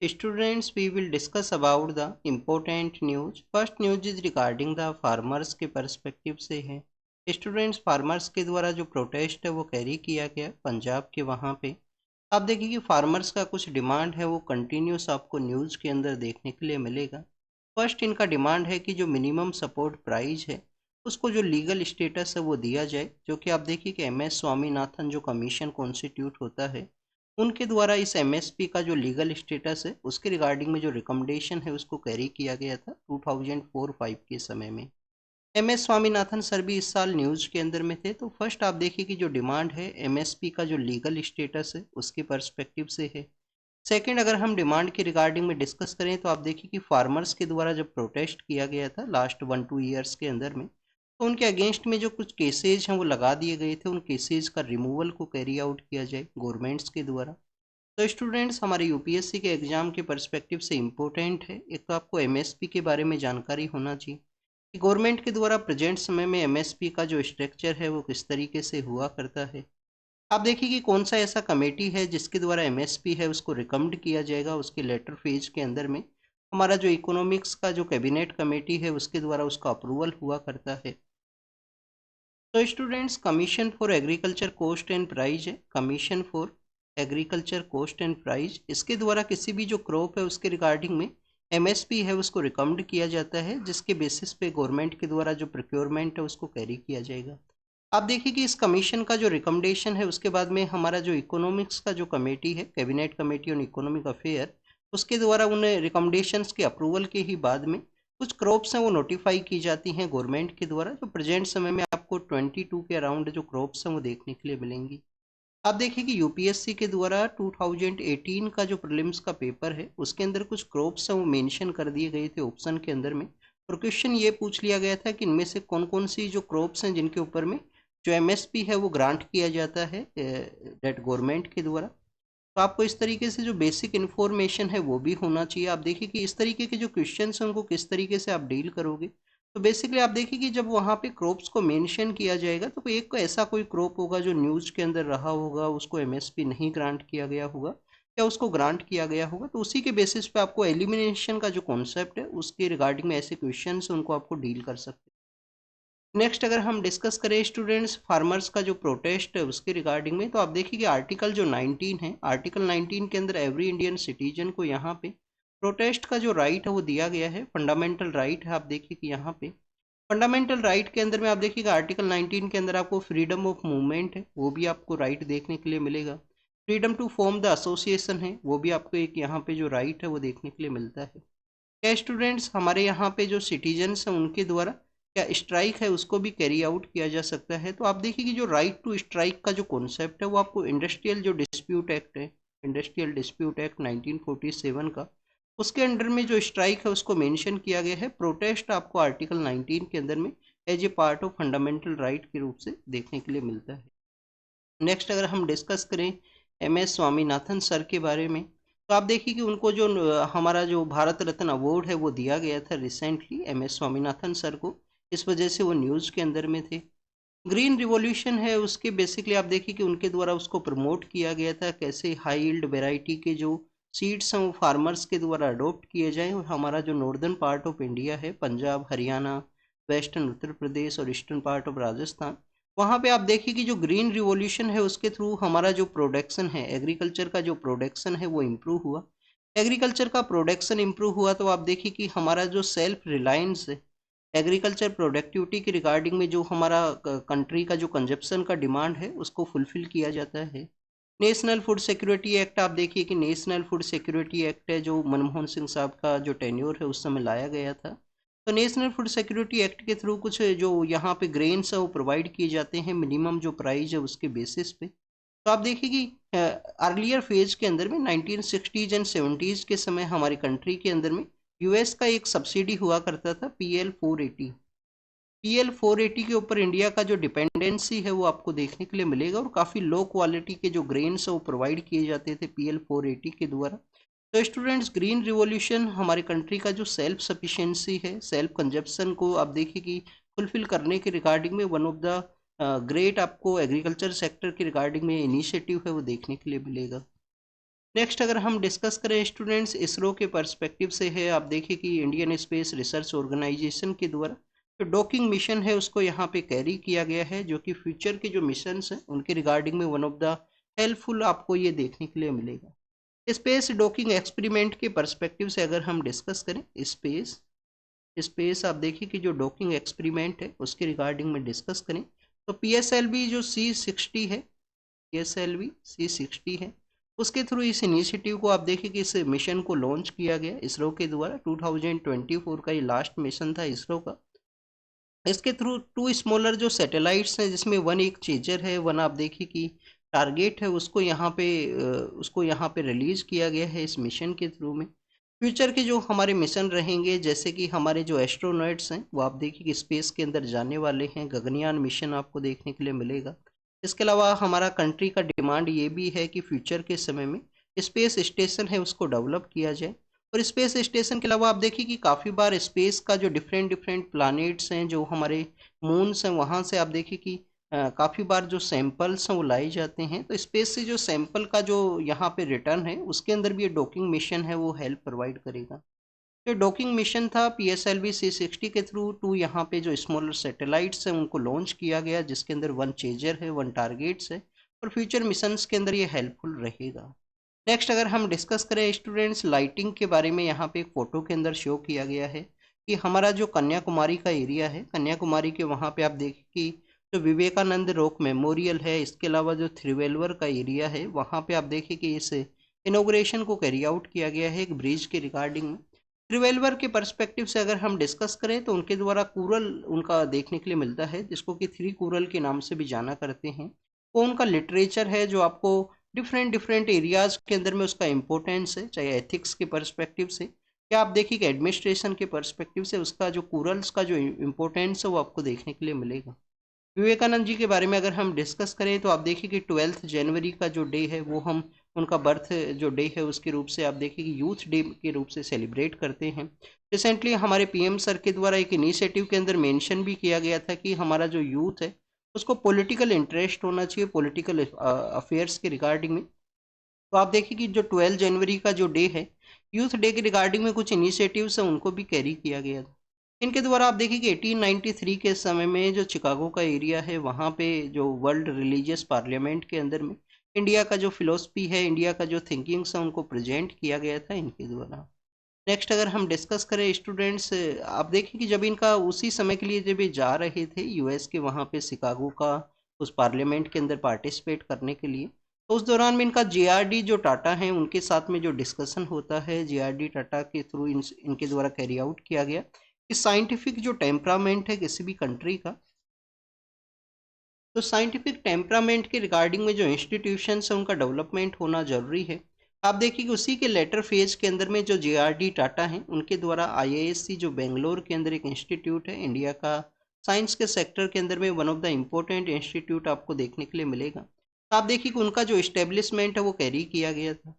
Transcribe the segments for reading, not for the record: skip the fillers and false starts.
Students, we will discuss about the important news. First news is regarding the farmers के perspective से है। Students, farmers के द्वारा जो प्रोटेस्ट है वो कैरी किया गया पंजाब के वहाँ पे। आप देखिए कि फार्मर्स का कुछ डिमांड है वो कंटिन्यूस आपको न्यूज़ के अंदर देखने के लिए मिलेगा। फर्स्ट इनका डिमांड है कि जो मिनिमम सपोर्ट प्राइस है उसको जो लीगल स्टेटस है वो दिया जाए, जो कि आप देखिए कि एम एस स्वामीनाथन जो कमीशन कॉन्स्टिट्यूट होता है उनके द्वारा इस एमएसपी का जो लीगल स्टेटस है उसके रिगार्डिंग में जो रिकमेंडेशन है उसको कैरी किया गया था 2004-5 के समय में। एम एस स्वामीनाथन सर भी इस साल न्यूज़ के अंदर में थे। तो फर्स्ट आप देखिए कि जो डिमांड है एमएसपी का जो लीगल स्टेटस है उसके पर्सपेक्टिव से है। सेकंड, अगर हम डिमांड के रिगार्डिंग में डिस्कस करें तो आप देखिए कि फार्मर्स के द्वारा जब प्रोटेस्ट किया गया था लास्ट 1-2 ईयर्स के अंदर में, तो उनके अगेंस्ट में जो कुछ केसेज हैं वो लगा दिए गए थे, उन केसेज का रिमूवल को कैरी आउट किया जाए गवर्नमेंट्स के द्वारा। तो स्टूडेंट्स, हमारे यूपीएससी के एग्जाम के पर्सपेक्टिव से इम्पोर्टेंट है, एक तो आपको एमएसपी के बारे में जानकारी होना चाहिए कि गवर्नमेंट के द्वारा प्रेजेंट समय में एमएसपी का जो स्ट्रक्चर है वो किस तरीके से हुआ करता है। आप देखिए कि कौन सा ऐसा कमेटी है जिसके द्वारा एमएसपी है उसको रिकमेंड किया जाएगा, उसके लेटर फेज के अंदर में हमारा जो इकोनॉमिक्स का जो कैबिनेट कमेटी है उसके द्वारा उसका अप्रूवल हुआ करता है। तो students, commission for agriculture cost and price है, commission for agriculture cost and price, इसके द्वारा किसी भी जो क्रॉप है उसके रिगार्डिंग में एमएसपी है उसको रिकमेंड किया जाता है, जिसके बेसिस पे गवर्नमेंट के द्वारा जो प्रोक्योरमेंट है उसको कैरी किया जाएगा। आप देखिए कि इस कमीशन का जो रिकमेंडेशन है उसके बाद में हमारा जो इकोनॉमिक्स का जो कमेटी है, cabinet committee on economic affair, उसके द्वारा उन रिकमेंडेशंस के अप्रूवल के ही बाद में कुछ क्रॉप्स हैं वो नोटिफाई की जाती हैं गवर्नमेंट के द्वारा, जो प्रेजेंट समय में आपको 22 के अराउंड जो क्रॉप्स हैं वो देखने के लिए मिलेंगी। आप देखिए कि यूपीएससी के द्वारा 2018 का जो प्रीलिम्स का पेपर है उसके अंदर कुछ क्रॉप्स हैं वो मेंशन कर दिए गए थे ऑप्शन के अंदर में, और क्वेश्चन ये पूछ लिया गया था कि इनमें से कौन कौन सी जो क्रॉप्स हैं जिनके ऊपर में जो एमएसपी है वो ग्रांट किया जाता है डेट गवर्नमेंट के द्वारा। तो आपको इस तरीके से जो बेसिक इन्फॉर्मेशन है वो भी होना चाहिए। आप देखिए कि इस तरीके के जो क्वेश्चन हैं उनको किस तरीके से आप डील करोगे। तो बेसिकली आप देखिए कि जब वहाँ पे क्रॉप्स को मेंशन किया जाएगा तो एक ऐसा कोई क्रॉप होगा जो न्यूज़ के अंदर रहा होगा, उसको एमएसपी नहीं ग्रांट किया गया होगा या उसको ग्रांट किया गया होगा, तो उसी के बेसिस पे आपको एलिमिनेशन का जो कॉन्सेप्ट है उसके रिगार्डिंग में ऐसे क्वेश्चन उनको आपको डील कर सकते हैं। नेक्स्ट, अगर हम डिस्कस करें स्टूडेंट्स फार्मर्स का जो प्रोटेस्ट है उसके रिगार्डिंग में, तो आप देखिए कि आर्टिकल जो 19 है, आर्टिकल 19 के अंदर एवरी इंडियन सिटीजन को यहाँ पे प्रोटेस्ट का जो राइट है वो दिया गया है, फंडामेंटल राइट है। आप देखिए कि यहाँ पे फंडामेंटल राइट के अंदर में आप देखिएगा आर्टिकल 19 के अंदर आपको फ्रीडम ऑफ मूवमेंट है वो भी आपको राइट देखने के लिए मिलेगा। Freedom to form the association है वो भी आपको एक यहाँ पे जो राइट है वो देखने के लिए मिलता है। क्या स्टूडेंट्स, हमारे यहाँ पे जो सिटीजन्स हैं उनके द्वारा क्या स्ट्राइक है उसको भी कैरी आउट किया जा सकता है। तो आप देखिए कि जो राइट टू स्ट्राइक का जो कॉन्सेप्ट है वो आपको इंडस्ट्रियल जो डिस्प्यूट एक्ट है, इंडस्ट्रियल डिस्प्यूट एक्ट 1947 का, उसके अंडर में जो स्ट्राइक है उसको मेंशन किया गया है। प्रोटेस्ट आपको आर्टिकल 19 के अंदर में as a part of fundamental right के रूप से देखने के लिए मिलता है। नेक्स्ट, अगर हम डिस्कस करें एम एस स्वामीनाथन सर के बारे में, तो आप देखिए कि उनको जो हमारा जो भारत रत्न अवार्ड है वो दिया गया था recently M S Swaminathan sir को, इस वजह से वो न्यूज़ के अंदर में थे। ग्रीन रिवॉल्यूशन है उसके बेसिकली आप देखिए कि उनके द्वारा उसको प्रमोट किया गया था, कैसे हाई यील्ड वेराइटी के जो सीड्स हैं वो फार्मर्स के द्वारा अडोप्ट किए जाएं, और हमारा जो नॉर्दर्न पार्ट ऑफ इंडिया है, पंजाब, हरियाणा, वेस्टर्न उत्तर प्रदेश और ईस्टर्न पार्ट ऑफ राजस्थान, वहाँ पे आप देखिए कि जो ग्रीन रिवॉल्यूशन है उसके थ्रू हमारा जो प्रोडक्शन है, एग्रीकल्चर का जो प्रोडक्शन है वो इम्प्रूव हुआ। एग्रीकल्चर का प्रोडक्शन इम्प्रूव हुआ तो आप देखिए कि हमारा जो सेल्फ रिलायंस है एग्रीकल्चर प्रोडक्टिविटी के रिगार्डिंग में, जो हमारा कंट्री का जो कंजप्शन का डिमांड है उसको फुलफिल किया जाता है। नेशनल फूड सिक्योरिटी एक्ट, आप देखिए कि नेशनल फूड सिक्योरिटी एक्ट है जो मनमोहन सिंह साहब का जो टेन्योर है उस समय लाया गया था। तो नेशनल फूड सिक्योरिटी एक्ट के थ्रू कुछ जो यहाँ पे ग्रेन्स है वो प्रोवाइड किए जाते हैं मिनिमम जो प्राइस है उसके बेसिस पे। तो आप देखिए कि अर्लियर फेज के अंदर में 1960s एंड 70s के समय हमारी कंट्री के अंदर में यूएस का एक सब्सिडी हुआ करता था PL 480। PL 480 के ऊपर इंडिया का जो डिपेंडेंसी है वो आपको देखने के लिए मिलेगा, और काफ़ी लो क्वालिटी के जो ग्रेन्स है वो प्रोवाइड किए जाते थे PL 480 के द्वारा। तो स्टूडेंट्स, ग्रीन रिवॉल्यूशन हमारी कंट्री का जो सेल्फ सफिशिएंसी है, सेल्फ कंजप्शन को आप देखिए कि फुलफिल करने के रिगार्डिंग में वन ऑफ द ग्रेट आपको एग्रीकल्चर सेक्टर के रिगार्डिंग में इनिशिएटिव है वो देखने के लिए मिलेगा। नेक्स्ट अगर हम डिस्कस करें स्टूडेंट्स इसरो के पर्सपेक्टिव से है, आप देखिए कि इंडियन स्पेस रिसर्च ऑर्गेनाइजेशन के द्वारा जो डॉकिंग मिशन है उसको यहाँ पे कैरी किया गया है, जो कि फ्यूचर के जो मिशंस हैं उनके रिगार्डिंग में वन ऑफ द हेल्पफुल आपको ये देखने के लिए मिलेगा। स्पेस डॉकिंग एक्सपेरिमेंट के पर्सपेक्टिव से अगर हम डिस्कस करें स्पेस स्पेस आप देखिए कि जो डॉकिंग एक्सपेरिमेंट है उसके रिगार्डिंग में डिस्कस करें तो PSLV जो C60 है, PSLV C60 है, उसके थ्रू इस इनिशिएटिव को आप देखिए कि इस मिशन को लॉन्च किया गया इसरो के द्वारा। 2024 का ये लास्ट मिशन था इसरो का। इसके थ्रू टू स्मॉलर जो सैटेलाइट्स हैं जिसमें वन एक चेजर है, वन आप देखिए कि टारगेट है, उसको यहाँ पे रिलीज किया गया है इस मिशन के थ्रू में। फ्यूचर के जो हमारे मिशन रहेंगे जैसे कि हमारे जो एस्ट्रोनॉट्स हैं वो आप देखिए कि स्पेस के अंदर जाने वाले हैं, गगनयान मिशन आपको देखने के लिए मिलेगा। इसके अलावा हमारा कंट्री का डिमांड ये भी है कि फ्यूचर के समय में स्पेस स्टेशन है उसको डेवलप किया जाए। और स्पेस स्टेशन के अलावा आप देखिए कि काफ़ी बार स्पेस का जो डिफरेंट डिफरेंट प्लानेट्स हैं, जो हमारे मून्स हैं, वहाँ से आप देखिए कि काफ़ी बार जो सैंपल्स हैं वो लाए जाते हैं। तो स्पेस से जो सैंपल का जो यहाँ पे रिटर्न है उसके अंदर भी ये डॉकिंग मिशन है वो हेल्प प्रोवाइड करेगा। जो डॉकिंग मिशन था PSLV C60 के थ्रू टू यहाँ पे जो स्मॉलर सैटेलाइट्स हैं उनको लॉन्च किया गया, जिसके अंदर वन चेजर है, वन टारगेट्स है, और फ्यूचर मिशंस के अंदर ये हेल्पफुल रहेगा। नेक्स्ट अगर हम डिस्कस करें स्टूडेंट्स लाइटिंग के बारे में, यहाँ पे एक फ़ोटो के अंदर शो किया गया है कि हमारा जो कन्याकुमारी का एरिया है, कन्याकुमारी के वहाँ पे आप देखें कि जो विवेकानंद रॉक मेमोरियल है, इसके अलावा जो थ्रिवेलवर का एरिया है वहाँ पे आप देखें कि इस इनोग्रेशन को कैरी आउट किया गया है एक ब्रिज के रिगार्डिंग में। ट्रिवेलवर के पर्सपेक्टिव से अगर हम डिस्कस करें तो उनके द्वारा कूरल उनका देखने के लिए मिलता है, जिसको कि थ्री कूरल के नाम से भी जाना करते हैं। वो उनका लिटरेचर है जो आपको डिफरेंट डिफरेंट एरियाज के अंदर में उसका इम्पोर्टेंस है, चाहे एथिक्स के पर्सपेक्टिव से या आप देखिए कि एडमिनिस्ट्रेशन के पर्सपेक्टिव से उसका जो कूरल्स का जो इम्पोर्टेंस है वो आपको देखने के लिए मिलेगा। विवेकानंद जी के बारे में अगर हम डिस्कस करें तो आप देखिए कि 12 जनवरी का जो डे है वो हम उनका बर्थ जो डे है उसके रूप से आप देखिए कि यूथ डे के रूप से सेलिब्रेट करते हैं। रिसेंटली हमारे PM सर के द्वारा एक इनिशिएटिव के अंदर मेंशन भी किया गया था कि हमारा जो यूथ है उसको पॉलिटिकल इंटरेस्ट होना चाहिए पॉलिटिकल अफेयर्स के रिगार्डिंग में। तो आप देखिए कि जो 12 जनवरी का जो डे है यूथ डे के रिगार्डिंग में कुछ इनिशिएटिव्स हैं उनको भी कैरी किया गया था। इनके द्वारा आप देखिए कि 1893 के समय में जो शिकागो का एरिया है वहाँ पे जो वर्ल्ड रिलीजियस पार्लियामेंट के अंदर में इंडिया का जो फिलोसफी है, इंडिया का जो थिंकिंग्स है उनको प्रेजेंट किया गया था इनके द्वारा। नेक्स्ट अगर हम डिस्कस करें स्टूडेंट्स, आप देखिए कि जब इनका उसी समय के लिए जब ये जा रहे थे US के वहाँ पे शिकागो का उस पार्लियामेंट के अंदर पार्टिसिपेट करने के लिए, तो उस दौरान में इनका JRD जो टाटा हैं उनके साथ में जो डिस्कशन होता है JRD टाटा के थ्रू इनके द्वारा कैरी आउट किया गया कि साइंटिफिक जो टेम्परामेंट है किसी भी कंट्री का, तो साइंटिफिक टेम्परामेंट के रिगार्डिंग में जो इंस्टीट्यूशंस है उनका डेवलपमेंट होना जरूरी है। आप देखिए कि उसी के लेटर फेज के अंदर में जो JRD टाटा हैं उनके द्वारा IISc जो बेंगलोर के अंदर एक इंस्टीट्यूट है इंडिया का साइंस के सेक्टर के अंदर में one of the important institute आपको देखने के लिए मिलेगा। तो आप देखिए कि उनका जो इस्टेब्लिशमेंट है वो कैरी किया गया था।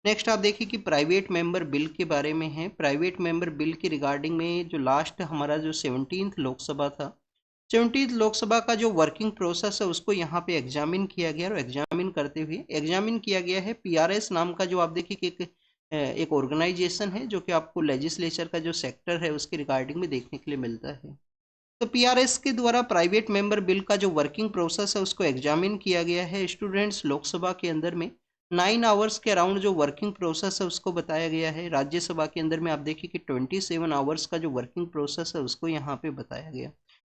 नेक्स्ट आप देखिए कि प्राइवेट मेंबर बिल के बारे में है। प्राइवेट मेंबर बिल के रिगार्डिंग में जो लास्ट हमारा जो 17th लोकसभा था, 17th लोकसभा का जो वर्किंग प्रोसेस है उसको यहाँ पे एग्जामिन किया गया और एग्जामिन करते हुए एग्जामिन किया गया है PRS नाम का, जो आप देखिए कि एक ऑर्गेनाइजेशन है जो कि आपको लेजिस्लेचर का जो सेक्टर है उसके रिगार्डिंग में देखने के लिए मिलता है। तो PRS के द्वारा प्राइवेट मेंबर बिल का जो वर्किंग प्रोसेस है उसको एग्जामिन किया गया है स्टूडेंट्स। लोकसभा के अंदर में 9 आवर्स के अराउंड जो वर्किंग प्रोसेस है उसको बताया गया है। राज्यसभा के अंदर में आप देखिए कि 27 आवर्स का जो वर्किंग प्रोसेस है उसको यहाँ पे बताया गया।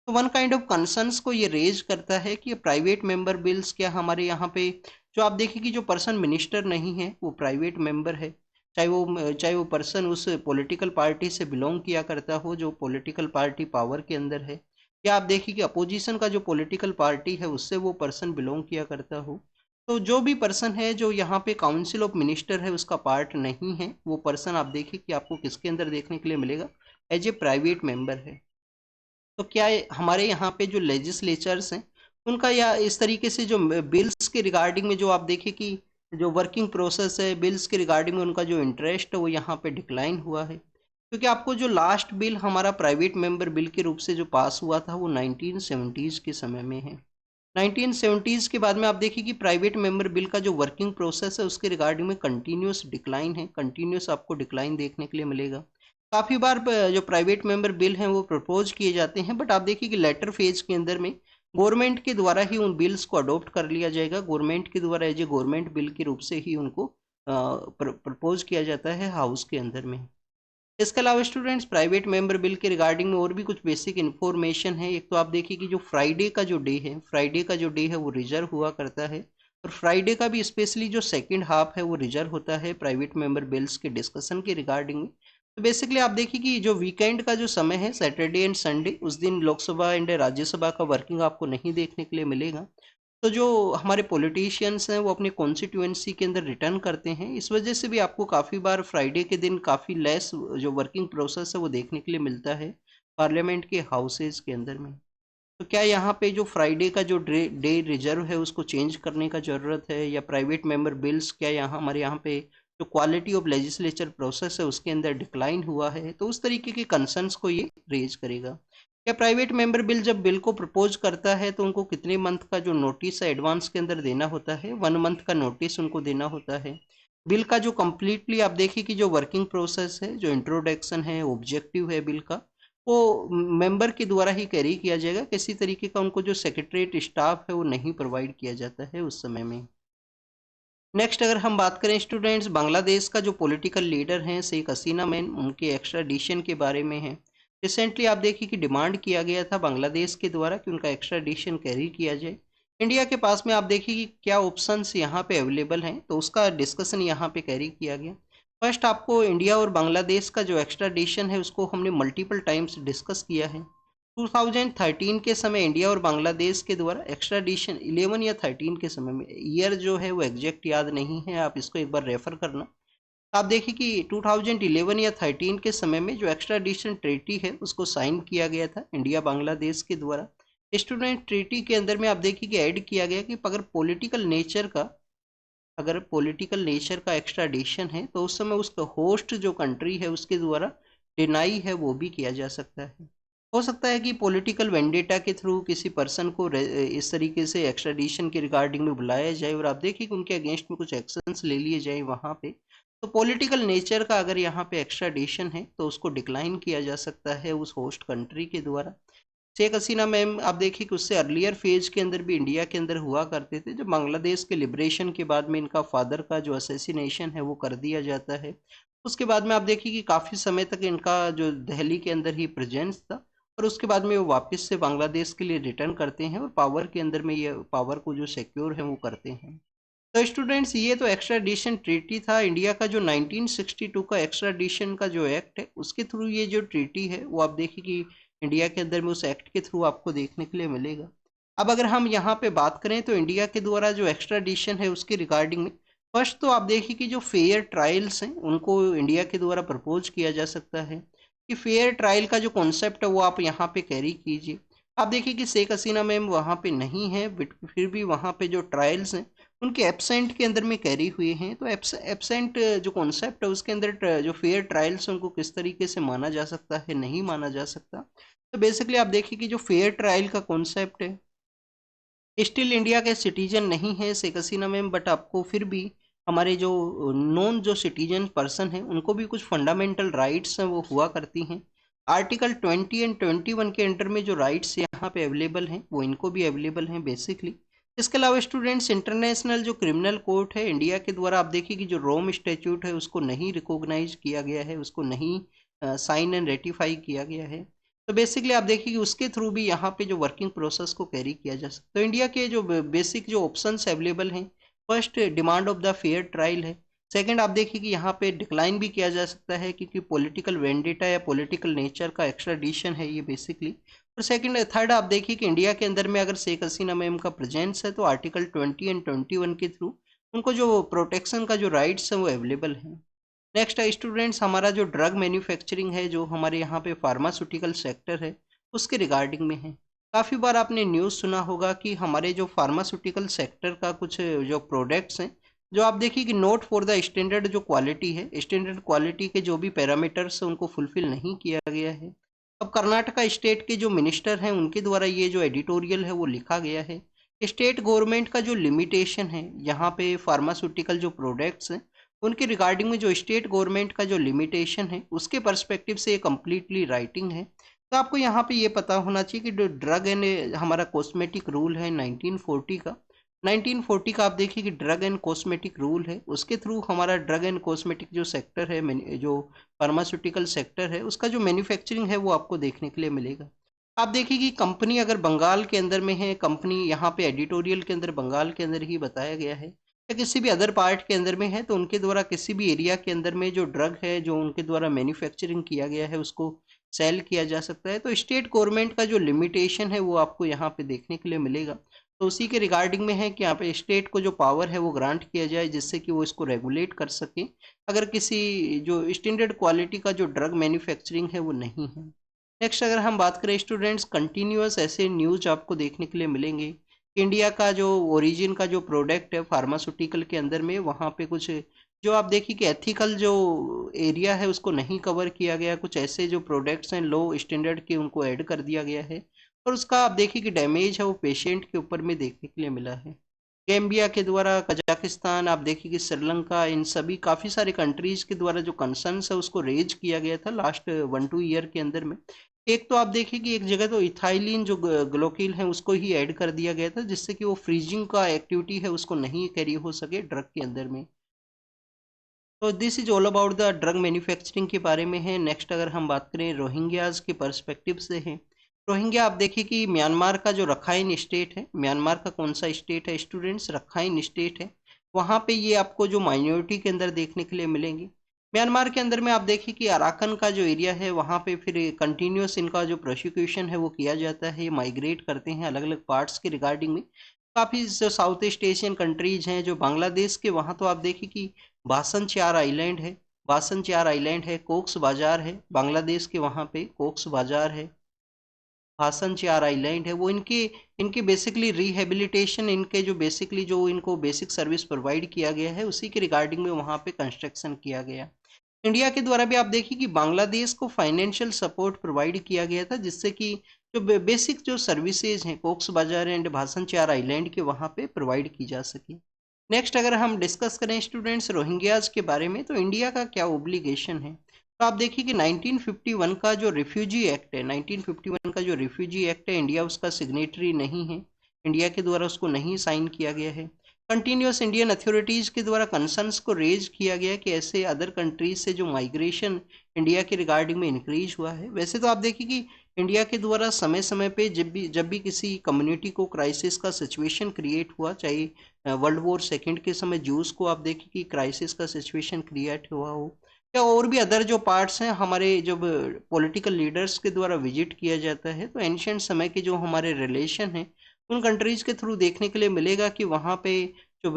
तो वन काइंड ऑफ कंसर्न्स को ये रेज करता है कि प्राइवेट मेंबर बिल्स क्या हमारे यहाँ पे जो आप देखिए कि जो पर्सन मिनिस्टर नहीं है वो प्राइवेट मेंबर है, चाहे वो पर्सन उस पॉलिटिकल पार्टी से बिलोंग किया करता हो जो पॉलिटिकल पार्टी पावर के अंदर है, या आप देखिए कि अपोजिशन का जो पॉलिटिकल पार्टी है उससे वो पर्सन बिलोंग किया करता हो। तो जो भी पर्सन है जो यहाँ पे काउंसिल ऑफ मिनिस्टर है उसका पार्ट नहीं है, वो पर्सन आप देखिए कि आपको किसके अंदर देखने के लिए मिलेगा, एज ए प्राइवेट मेंबर है। तो क्या हमारे यहाँ पे जो लेजिस्लेचर्स हैं उनका या इस तरीके से जो बिल्स के रिगार्डिंग में जो आप देखिए कि जो वर्किंग प्रोसेस है बिल्स के रिगार्डिंग में उनका जो इंटरेस्ट है वो यहाँ पे डिक्लाइन हुआ है, क्योंकि आपको जो लास्ट बिल हमारा प्राइवेट मेंबर बिल के रूप से जो पास हुआ था वो 1970s के समय में है। 1970s के बाद में आप देखिए कि प्राइवेट मेंबर बिल का जो वर्किंग प्रोसेस है उसके रिगार्डिंग में कंटिन्यूस डिक्लाइन है, कंटिन्यूस आपको डिक्लाइन देखने के लिए मिलेगा। काफ़ी बार जो प्राइवेट मेंबर बिल हैं वो प्रपोज किए जाते हैं, बट आप देखिए कि लेटर फेज के अंदर में गवर्नमेंट के द्वारा ही उन बिल्स को अडॉप्ट कर लिया जाएगा, गवर्नमेंट के द्वारा एज ए गवर्नमेंट बिल के रूप से ही उनको प्रपोज किया जाता है हाउस के अंदर में। इसके अलावा स्टूडेंट्स प्राइवेट मेंबर बिल के रिगार्डिंग में और भी कुछ बेसिक इन्फॉर्मेशन है। एक तो आप देखिए कि जो फ्राइडे का जो डे है, फ्राइडे का जो डे है वो रिजर्व हुआ करता है, और फ्राइडे का भी स्पेशली जो सेकंड हाफ है वो रिजर्व होता है प्राइवेट मेंबर बिल्स के डिस्कशन के रिगार्डिंग में। तो बेसिकली आप देखिए कि जो वीकेंड का जो समय है सैटरडे एंड संडे, उस दिन लोकसभा एंड राज्यसभा का वर्किंग आपको नहीं देखने के लिए मिलेगा। तो जो हमारे पॉलिटिशियंस हैं वो अपने कॉन्स्टिट्यूएंसी के अंदर रिटर्न करते हैं, इस वजह से भी आपको काफ़ी बार फ्राइडे के दिन काफ़ी लेस जो वर्किंग प्रोसेस है वो देखने के लिए मिलता है पार्लियामेंट के हाउसेज के अंदर में। तो क्या यहाँ पे जो फ्राइडे का जो डे रिजर्व है उसको चेंज करने का ज़रूरत है, या प्राइवेट मेंबर बिल्स क्या यहाँ हमारे यहाँ पे जो क्वालिटी ऑफ लेजिस्लेचर प्रोसेस है उसके अंदर डिक्लाइन हुआ है, तो उस तरीके के कंसर्न्स को ये रेज करेगा। क्या प्राइवेट मेंबर बिल जब बिल को प्रपोज करता है तो उनको कितने मंथ का जो नोटिस है एडवांस के अंदर देना होता है? 1 मंथ का नोटिस उनको देना होता है। बिल का जो कम्प्लीटली आप देखिए कि जो वर्किंग प्रोसेस है, जो इंट्रोडक्शन है, ऑब्जेक्टिव है बिल का, वो मेंबर के द्वारा ही कैरी किया जाएगा, किसी तरीके का उनको जो सेक्रेटरीट स्टाफ है वो नहीं प्रोवाइड किया जाता है उस समय में। नेक्स्ट अगर हम बात करें स्टूडेंट्स, बांग्लादेश का जो पॉलिटिकल लीडर हैं शेख हसीना मैम, उनके एक्स्ट्राडिशन के बारे में है। रिसेंटली आप देखिए कि डिमांड किया गया था बांग्लादेश के द्वारा कि उनका एक्स्ट्राडिशन कैरी किया जाए। इंडिया के पास में आप देखिए कि क्या ऑप्शंस यहाँ पे अवेलेबल हैं, तो उसका डिस्कशन यहाँ पे कैरी किया गया। फर्स्ट आपको इंडिया और बांग्लादेश का जो एक्स्ट्राडिशन है उसको हमने मल्टीपल टाइम्स डिस्कस किया है। 2013 के समय इंडिया और बांग्लादेश के द्वारा एक्स्ट्राडिशन 11 या 13 के समय में, ईयर जो है वो एग्जैक्ट याद नहीं है, आप इसको एक बार रेफर करना। आप देखिए कि 2011 या 13 के समय में जो एक्स्ट्राडिशन ट्रीटी है उसको साइन किया गया था इंडिया बांग्लादेश के द्वारा। स्टूडेंट ट्रीटी के अंदर में आप देखिए कि ऐड किया गया कि अगर पॉलिटिकल नेचर का एक्स्ट्राडिशन है तो उस समय उसका होस्ट जो कंट्री है उसके द्वारा डिनाई है वो भी किया जा सकता है। हो सकता है कि पॉलिटिकल वेंडेटा के थ्रू किसी पर्सन को इस तरीके से एक्स्ट्राडिशन के रिगार्डिंग में बुलाया जाए और आप देखिए कि उनके अगेंस्ट में कुछ एक्शंस ले लिए जाए वहाँ पे। तो पॉलिटिकल नेचर का अगर यहाँ पे एक्स्ट्राडिशन है तो उसको डिक्लाइन किया जा सकता है उस होस्ट कंट्री के द्वारा। शेख हसीना मैम आप देखिए कि उससे अर्लियर फेज के अंदर भी इंडिया के अंदर हुआ करते थे, जब बांग्लादेश के लिबरेशन के बाद में इनका फादर का जो असैसिनेशन है वो कर दिया जाता है। उसके बाद में आप देखिए कि काफ़ी समय तक इनका जो दिल्ली के अंदर ही प्रेजेंस था, और उसके बाद में वो वापस से बांग्लादेश के लिए रिटर्न करते हैं और पावर के अंदर में ये पावर को जो सिक्योर है वो करते हैं। तो स्टूडेंट्स ये तो एक्स्ट्राडिशन ट्रीटी था इंडिया का, जो 1962 का एक्स्ट्राडिशन का जो एक्ट है उसके थ्रू ये जो ट्रीटी है वो आप देखिए कि इंडिया के अंदर में उस एक्ट के थ्रू आपको देखने के लिए मिलेगा। अब अगर हम यहाँ पे बात करें तो इंडिया के द्वारा जो एक्स्ट्राडिशन है उसके रिगार्डिंग में फर्स्ट तो आप देखिए कि जो फेयर ट्रायल्स हैं उनको इंडिया के द्वारा प्रपोज किया जा सकता है, कि फेयर ट्रायल का जो कॉन्सेप्ट है वो आप यहाँ पे कैरी कीजिए। आप देखिए कि शेख हसीना मैम वहाँ पे नहीं है, बट फिर भी वहाँ पे जो ट्रायल्स हैं उनके एब्सेंट के अंदर में कैरी हुए हैं। तो एब्सेंट जो कॉन्सेप्ट है उसके अंदर जो फेयर ट्रायल्स उनको किस तरीके से माना जा सकता है, नहीं माना जा सकता। तो बेसिकली आप देखिए कि जो फेयर ट्रायल का कॉन्सेप्ट है, स्टिल इंडिया के सिटीजन नहीं है शेख हसीना मैम, बट आपको फिर भी हमारे जो नॉन जो सिटीजन पर्सन हैं उनको भी कुछ फंडामेंटल राइट्स हैं वो हुआ करती हैं। आर्टिकल 20 एंड 21 के अंडर में जो राइट्स यहाँ पे अवेलेबल हैं वो इनको भी अवेलेबल हैं बेसिकली। इसके अलावा स्टूडेंट्स इंटरनेशनल जो क्रिमिनल कोर्ट है इंडिया के द्वारा आप देखिए कि जो रोम स्टैट्यूट है उसको नहीं रिकॉग्नाइज किया गया है, उसको नहीं साइन एंड रेटिफाई किया गया है। तो बेसिकली आप देखिए कि उसके थ्रू भी यहाँ पे जो वर्किंग प्रोसेस को कैरी किया जा सकता है। तो इंडिया के जो बेसिक जो ऑप्शंस अवेलेबल हैं, first demand of the fair trial है। सेकंड आप देखिए कि यहाँ पे डिक्लाइन भी किया जा सकता है क्योंकि पॉलिटिकल वेंडेटा या पॉलिटिकल नेचर का एक्स्ट्राडिशन है ये बेसिकली। और सेकंड थर्ड आप देखिए कि इंडिया के अंदर में अगर शेख हसीना मैम का प्रेजेंस है तो आर्टिकल 20 एंड 21 के थ्रू उनको जो प्रोटेक्शन का जो राइट्स है वो अवेलेबल हैं। नेक्स्ट है स्टूडेंट्स हमारा जो ड्रग मैन्युफैक्चरिंग है, जो हमारे यहाँ पे फार्मास्यूटिकल सेक्टर है उसके रिगार्डिंग में है। काफ़ी बार आपने न्यूज़ सुना होगा कि हमारे जो फार्मास्यूटिकल सेक्टर का कुछ जो प्रोडक्ट्स हैं जो आप देखिए कि नोट फॉर द स्टैंडर्ड जो क्वालिटी है, स्टैंडर्ड क्वालिटी के जो भी पैरामीटर्स हैं उनको फुलफिल नहीं किया गया है। अब कर्नाटका स्टेट के जो मिनिस्टर हैं उनके द्वारा ये जो एडिटोरियल है वो लिखा गया है स्टेट गवर्नमेंट का जो लिमिटेशन है यहाँ पे फार्मास्यूटिकल जो प्रोडक्ट्स हैं उनके रिगार्डिंग में जो स्टेट गवर्नमेंट का जो लिमिटेशन है उसके पर्सपेक्टिव से ये कम्प्लीटली राइटिंग है। तो आपको यहाँ पे ये पता होना चाहिए कि जो ड्रग एंड हमारा कॉस्मेटिक रूल है 1940 का, 1940 का आप देखिए कि ड्रग एंड कॉस्मेटिक रूल है, उसके थ्रू हमारा ड्रग एंड कॉस्मेटिक जो सेक्टर है जो फार्मास्यूटिकल सेक्टर है उसका जो मैन्युफैक्चरिंग है वो आपको देखने के लिए मिलेगा। आप देखिए कि कंपनी अगर बंगाल के अंदर में है, कंपनी यहाँ पे एडिटोरियल के अंदर बंगाल के अंदर ही बताया गया है या किसी भी अदर पार्ट के अंदर में है तो उनके द्वारा किसी भी एरिया के अंदर में जो ड्रग है जो उनके द्वारा मैन्युफैक्चरिंग किया गया है उसको सेल किया जा सकता है। तो स्टेट गवर्नमेंट का जो लिमिटेशन है वो आपको यहाँ पे देखने के लिए मिलेगा। तो उसी के रिगार्डिंग में है कि यहाँ पे स्टेट को जो पावर है वो ग्रांट किया जाए जिससे कि वो इसको रेगुलेट कर सके अगर किसी जो स्टैंडर्ड क्वालिटी का जो ड्रग मैन्युफैक्चरिंग है वो नहीं है। नेक्स्ट अगर हम बात करें स्टूडेंट्स, कंटिन्यूअस ऐसे न्यूज आपको देखने के लिए मिलेंगे। इंडिया का जो ओरिजिन का जो प्रोडक्ट है फार्मास्यूटिकल के अंदर में वहाँ पे कुछ जो आप देखिए कि एथिकल जो एरिया है उसको नहीं कवर किया गया, कुछ ऐसे जो प्रोडक्ट्स हैं लो स्टैंडर्ड के उनको ऐड कर दिया गया है और उसका आप देखिए कि डैमेज है वो पेशेंट के ऊपर में देखने के लिए मिला है। गैम्बिया के द्वारा, कजाकिस्तान, आप देखिए कि श्रीलंका, इन सभी काफ़ी सारे कंट्रीज के द्वारा जो कंसर्न्स है उसको रेज किया गया था लास्ट 1-2 ईयर के अंदर में। एक तो आप देखिए कि एक जगह तो इथाइलिन जो ग्लोकिल है उसको ही ऐड कर दिया गया था जिससे कि वो फ्रीजिंग का एक्टिविटी है उसको नहीं कैरी हो सके ड्रग के अंदर में। तो this is all about the drug manufacturing के बारे में है। नेक्स्ट अगर हम बात करें रोहिंग्याज के पर्सपेक्टिव से है, रोहिंग्या आप देखिए कि म्यांमार का जो रखाइन स्टेट है, म्यांमार का कौन सा स्टेट है स्टूडेंट्स, रखाइन स्टेट है, वहाँ पे ये आपको जो माइनॉरिटी के अंदर देखने के लिए मिलेंगे। म्यांमार के अंदर में आप देखिए कि अराकन का जो एरिया है वहाँ पे फिर कंटिन्यूस इनका जो प्रोसिक्यूशन है वो किया जाता है, ये माइग्रेट करते हैं अलग अलग पार्ट्स के रिगार्डिंग में। काफ़ी जो साउथ ईस्ट एशियन कंट्रीज हैं जो बांग्लादेश के, वहाँ तो आप देखिए कि बासन चार आइलैंड है, बासन चार आइलैंड है, कोक्स बाजार है, बांग्लादेश के वहाँ पे कोक्स बाजार है, भासन चार आइलैंड है, वो इनके इनके बेसिकली रिहेबिलिटेशन, इनके जो बेसिकली जो इनको बेसिक सर्विस प्रोवाइड किया गया है उसी के रिगार्डिंग में वहाँ पे कंस्ट्रक्शन किया गया। इंडिया के द्वारा भी आप देखिए कि बांग्लादेश को फाइनेंशियल सपोर्ट प्रोवाइड किया गया था जिससे कि जो बेसिक जो सर्विसेज हैं कोक्स बाजार एंड भासन चार आइलैंड के वहाँ पे प्रोवाइड की जा सके। नेक्स्ट अगर हम डिस्कस करें स्टूडेंट्स रोहिंग्याज के बारे में तो इंडिया का क्या ओब्लिगेशन है, तो आप देखिए कि 1951 का जो रिफ्यूजी एक्ट है, 1951 का जो रिफ्यूजी एक्ट है इंडिया उसका सिग्नेटरी नहीं है, इंडिया के द्वारा उसको नहीं साइन किया गया है। कंटिन्यूस इंडियन अथॉरिटीज़ के द्वारा कंसर्न्स को रेज किया गया कि ऐसे अदर कंट्रीज से जो माइग्रेशन इंडिया के रिगार्डिंग में इंक्रीज हुआ है। वैसे तो आप देखिए कि इंडिया के द्वारा समय समय पे जब भी किसी कम्युनिटी को क्राइसिस का सिचुएशन क्रिएट हुआ, चाहे वर्ल्ड वॉर सेकेंड के समय जूस को आप देखिए कि क्राइसिस का सिचुएशन क्रिएट हुआ हो या और भी अदर जो पार्ट्स हैं हमारे जब पॉलिटिकल लीडर्स के द्वारा विजिट किया जाता है तो एंशियंट समय के जो हमारे रिलेशन हैं उन कंट्रीज़ के थ्रू देखने के लिए मिलेगा कि वहाँ पे जो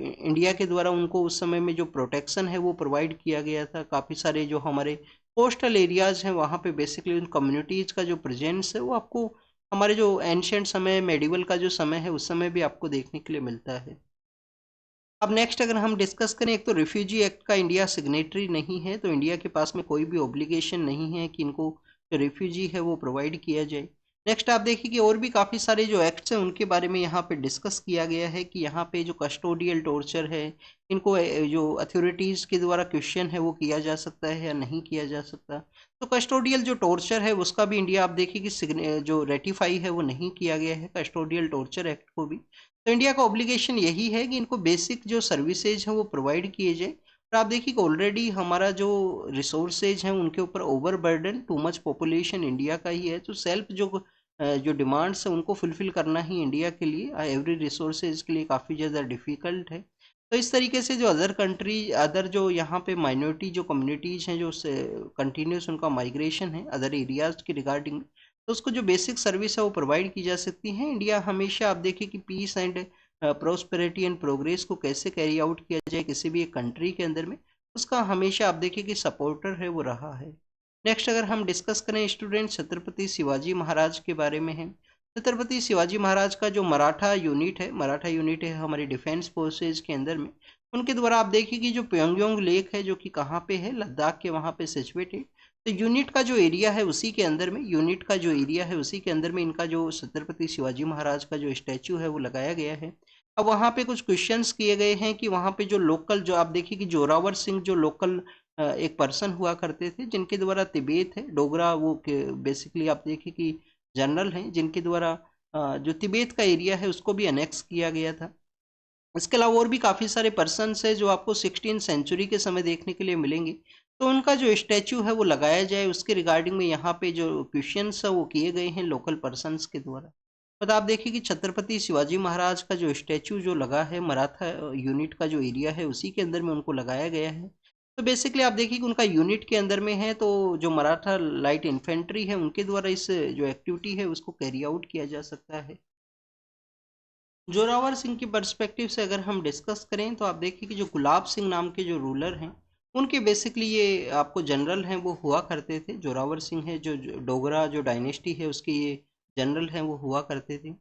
इंडिया के द्वारा उनको उस समय में जो प्रोटेक्शन है वो प्रोवाइड किया गया था। काफ़ी सारे जो हमारे कोस्टल एरियाज़ हैं वहाँ पे बेसिकली उन कम्युनिटीज़ का जो प्रेजेंस है वो आपको हमारे जो एंशियंट समय मेडिवल का जो समय है उस समय भी आपको देखने के लिए मिलता है। अब नेक्स्ट अगर हम डिस्कस करें, एक तो रिफ्यूजी एक्ट का इंडिया सिग्नेटरी नहीं है तो इंडिया के पास में कोई भी ऑब्लिगेशन नहीं है कि इनको जो रिफ्यूजी है वो प्रोवाइड किया जाए। नेक्स्ट आप देखिए कि और भी काफ़ी सारे जो एक्ट्स हैं उनके बारे में यहाँ पे डिस्कस किया गया है कि यहाँ पे जो कस्टोडियल टॉर्चर है इनको जो अथॉरिटीज़ के द्वारा क्वेश्चन है वो किया जा सकता है या नहीं किया जा सकता। तो कस्टोडियल जो टॉर्चर है उसका भी इंडिया आप देखिए कि जो रेटिफाई है वो नहीं किया गया है कस्टोडियल टॉर्चर एक्ट को भी। तो इंडिया का ऑब्लिगेशन यही है कि इनको बेसिक जो सर्विसेज हैं वो प्रोवाइड किए जाए। और आप देखिए कि ऑलरेडी हमारा जो रिसोर्सेज हैं उनके ऊपर over burden, too much population India का ही है, तो सेल्फ जो डिमांड्स हैं उनको फुलफ़िल करना ही इंडिया के लिए एवरी रिसोर्सेज के लिए काफ़ी ज़्यादा डिफ़िकल्ट है। तो इस तरीके से जो अदर कंट्री अदर जो यहाँ पे माइनॉरिटी जो कम्युनिटीज़ हैं जो कंटिन्यूस उनका माइग्रेशन है अदर एरियाज़ के रिगार्डिंग, तो उसको जो बेसिक सर्विस है वो प्रोवाइड की जा सकती है। इंडिया हमेशा आप देखिए कि peace and prosperity and progress को कैसे कैरी आउट किया जाए किसी भी एक कंट्री के अंदर में, उसका हमेशा आप देखिए कि सपोर्टर है वो रहा है। नेक्स्ट अगर हम डिस्कस करें स्टूडेंट छत्रपति शिवाजी महाराज के बारे में है। छत्रपति शिवाजी महाराज का जो मराठा यूनिट है हमारी डिफेंस फोर्सेज के अंदर में, उनके द्वारा आप देखिए कि जो प्योंगयांग लेक है जो कि कहाँ पे है, लद्दाख के वहाँ पे सिचुएटेड। तो यूनिट का जो एरिया है उसी के अंदर में, यूनिट का जो एरिया है उसी के अंदर में इनका जो छत्रपति शिवाजी महाराज का जो स्टैचू है वो लगाया गया है। अब वहाँ पे कुछ क्वेश्चंस किए गए हैं कि वहाँ पे जो लोकल, जो आप देखिए कि जोरावर सिंह जो लोकल एक पर्सन हुआ करते थे जिनके द्वारा तिब्बत है डोगरा, वो बेसिकली आप देखिए कि जनरल हैं जिनके द्वारा जो तिब्बत का एरिया है उसको भी अनेक्स किया गया था। इसके अलावा और भी काफ़ी सारे पर्सन्स हैं जो आपको 16 सेंचुरी के समय देखने के लिए मिलेंगे। तो उनका जो स्टैचू है वो लगाया जाए, उसके रिगार्डिंग में यहाँ पे जो क्वेश्चंस है वो किए गए हैं लोकल पर्सन्स के द्वारा। तो आप देखिए कि छत्रपति शिवाजी महाराज का जो स्टैचू जो लगा है मराठा यूनिट का जो एरिया है उसी के अंदर में उनको लगाया गया है। तो बेसिकली आप देखिए कि उनका यूनिट के अंदर में है, तो जो मराठा लाइट इन्फेंट्री है उनके द्वारा इस जो एक्टिविटी है उसको कैरी आउट किया जा सकता है। जोरावर सिंह की पर्सपेक्टिव से अगर हम डिस्कस करें तो आप देखिए कि जो गुलाब सिंह नाम के जो रूलर हैं उनके बेसिकली ये आपको जनरल हैं वो हुआ करते थे। जोरावर सिंह है जो डोगरा जो डायनेस्टी है उसके ये जनरल हैं वो हुआ करते थे।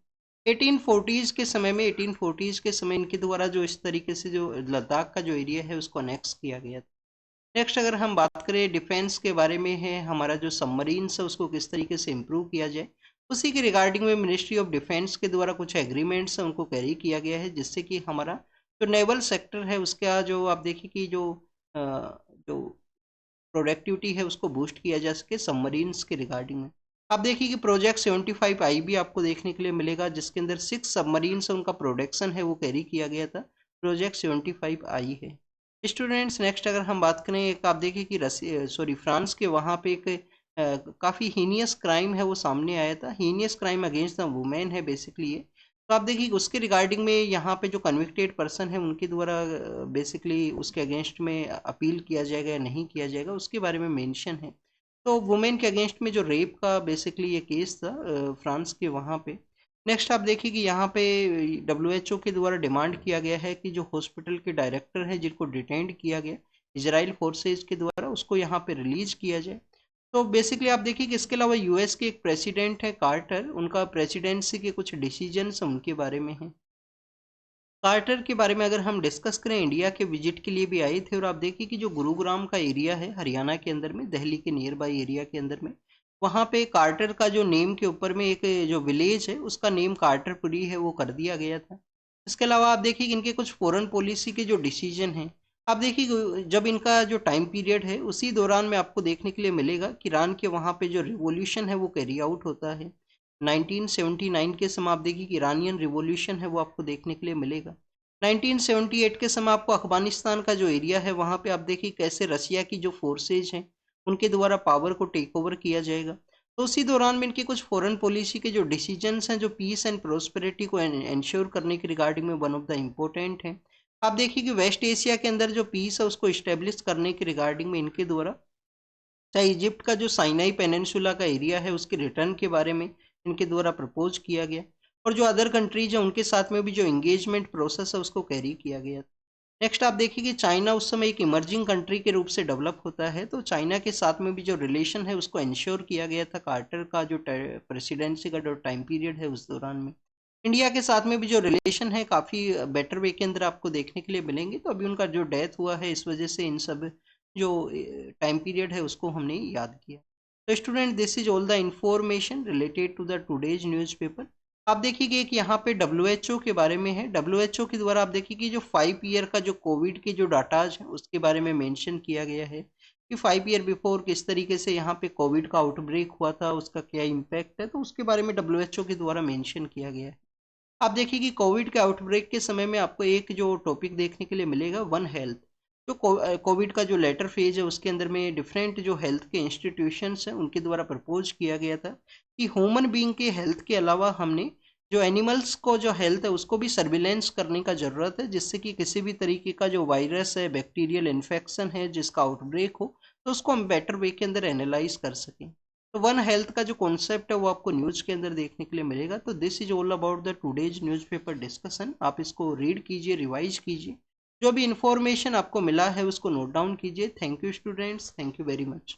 1840s के समय में, 1840s के समय इनके द्वारा जो इस तरीके से जो लद्दाख का जो एरिया है उसको अनेक्स किया गया था। नेक्स्ट अगर हम बात करें डिफेंस के बारे में है, हमारा जो सबमरीन्स है उसको किस तरीके से इम्प्रूव किया जाए, उसी के रिगार्डिंग में मिनिस्ट्री ऑफ डिफेंस के द्वारा कुछ एग्रीमेंट्स हैं उनको कैरी किया गया है, जिससे कि हमारा जो नेवल सेक्टर है उसका जो आप देखिए कि जो प्रोडक्टिविटी है उसको बूस्ट किया जा सके सबमरीन्स के रिगार्डिंग में। आप देखिए कि प्रोजेक्ट 75 आई भी आपको देखने के लिए मिलेगा जिसके अंदर 6 सबमरीन्स है उनका प्रोडक्शन है वो कैरी किया गया था। प्रोजेक्ट 75 आई है। स्टूडेंट्स नेक्स्ट अगर हम बात करें, एक आप देखिए कि फ्रांस के वहाँ पे एक काफ़ी हीनियस क्राइम है वो सामने आया था। Heinous crime against the women है बेसिकली ये। तो आप देखिए उसके रिगार्डिंग में यहाँ पे जो कन्विक्टेड पर्सन है उनके द्वारा बेसिकली उसके अगेंस्ट में अपील किया जाएगा या नहीं किया जाएगा उसके बारे में मेंशन है। तो वुमेन के अगेंस्ट में जो रेप का बेसिकली ये केस था फ्रांस के वहाँ पे। नेक्स्ट आप देखिए कि यहाँ पे WHO के द्वारा डिमांड किया गया है कि जो हॉस्पिटल के डायरेक्टर हैं जिनको डिटेंड किया गया इजराइल फोर्सेज के द्वारा उसको यहाँ पे रिलीज किया जाए। तो बेसिकली आप देखिए कि इसके अलावा US के एक प्रेसिडेंट है कार्टर, उनका प्रेसिडेंसी के कुछ डिसीजंस उनके बारे में हैं। कार्टर के बारे में अगर हम डिस्कस करें, इंडिया के विजिट के लिए भी आए थे और आप देखिए कि जो गुरुग्राम का एरिया है हरियाणा के अंदर में, दिल्ली के नियर बाई एरिया के अंदर में, वहाँ पे कार्टर का जो नेम के ऊपर में एक जो विलेज है उसका नेम कार्टरपुरी है वो कर दिया गया था। इसके अलावा आप देखिए कि इनके कुछ फॉरेन पॉलिसी के जो डिसीजन हैं, आप देखिए जब इनका जो टाइम पीरियड है उसी दौरान में आपको देखने के लिए मिलेगा कि ईरान के वहाँ पे जो रिवॉल्यूशन है वो कैरी आउट होता है। 1979 के समय आप देखिए कि ईरानियन रिवॉल्यूशन है वो आपको देखने के लिए मिलेगा। 1978 के समय आपको अफगानिस्तान का जो एरिया है वहाँ पे आप देखिए कैसे रसिया की जो फोर्सेज हैं उनके द्वारा पावर को टेक ओवर किया जाएगा। तो उसी दौरान में इनके कुछ फॉरेन पॉलिसी के जो डिसीजंस हैं जो पीस एंड प्रोस्पेरिटी को इंश्योर करने के रिगार्डिंग में वन ऑफ द इम्पोर्टेंट हैं। आप देखिए कि वेस्ट एशिया के अंदर जो पीस है उसको इस्टेब्लिश करने के रिगार्डिंग में इनके द्वारा चाहे इजिप्ट का जो साइनाई पेनिनसुला का एरिया है उसके रिटर्न के बारे में इनके द्वारा प्रपोज किया गया, और जो अदर कंट्रीज हैं उनके साथ में भी जो एंगेजमेंट प्रोसेस है उसको कैरी किया गया। नेक्स्ट आप देखिए कि चाइना उस समय एक इमर्जिंग कंट्री के रूप से डेवलप होता है, तो चाइना के साथ में भी जो रिलेशन है उसको इंश्योर किया गया था कार्टर का जो प्रेसिडेंसी का जो टाइम पीरियड है उस दौरान में। इंडिया के साथ में भी जो रिलेशन है काफ़ी बेटर वे के अंदर आपको देखने के लिए मिलेंगे। तो अभी उनका जो डेथ हुआ है इस वजह से इन सब जो टाइम पीरियड है उसको हमने याद किया। तो student this is all the information related to the today's newspaper. आप देखिए कि एक यहाँ पे WHO के बारे में है। WHO के द्वारा आप देखिए कि जो 5 ईयर का जो कोविड के जो डाटाज है उसके बारे में मेंशन किया गया है कि 5 ईयर बिफोर किस तरीके से यहाँ पे कोविड का आउटब्रेक हुआ था, उसका क्या इम्पैक्ट है, तो उसके बारे में WHO के द्वारा मेंशन किया गया है। आप देखिए कि कोविड के आउटब्रेक के समय में आपको एक जो टॉपिक देखने के लिए मिलेगा, वन हेल्थ। जो कोविड का जो लेटर फेज है उसके अंदर में डिफरेंट जो हेल्थ के इंस्टीट्यूशंस हैं उनके द्वारा प्रपोज किया गया था कि ह्यूमन बीइंग के हेल्थ के अलावा हमने जो एनिमल्स को जो हेल्थ है उसको भी सर्विलेंस करने का ज़रूरत है, जिससे कि किसी भी तरीके का जो वायरस है, बैक्टीरियल इन्फेक्शन है जिसका आउटब्रेक हो तो उसको हम बेटर वे के अंदर एनालाइज कर सकें। तो वन हेल्थ का जो कॉन्सेप्ट है वो आपको न्यूज़ के अंदर देखने के लिए मिलेगा। तो this is all about the today's newspaper discussion. आप इसको रीड कीजिए, रिवाइज कीजिए, जो भी इंफॉर्मेशन आपको मिला है उसको नोट डाउन कीजिए। Thank you students, thank you very much.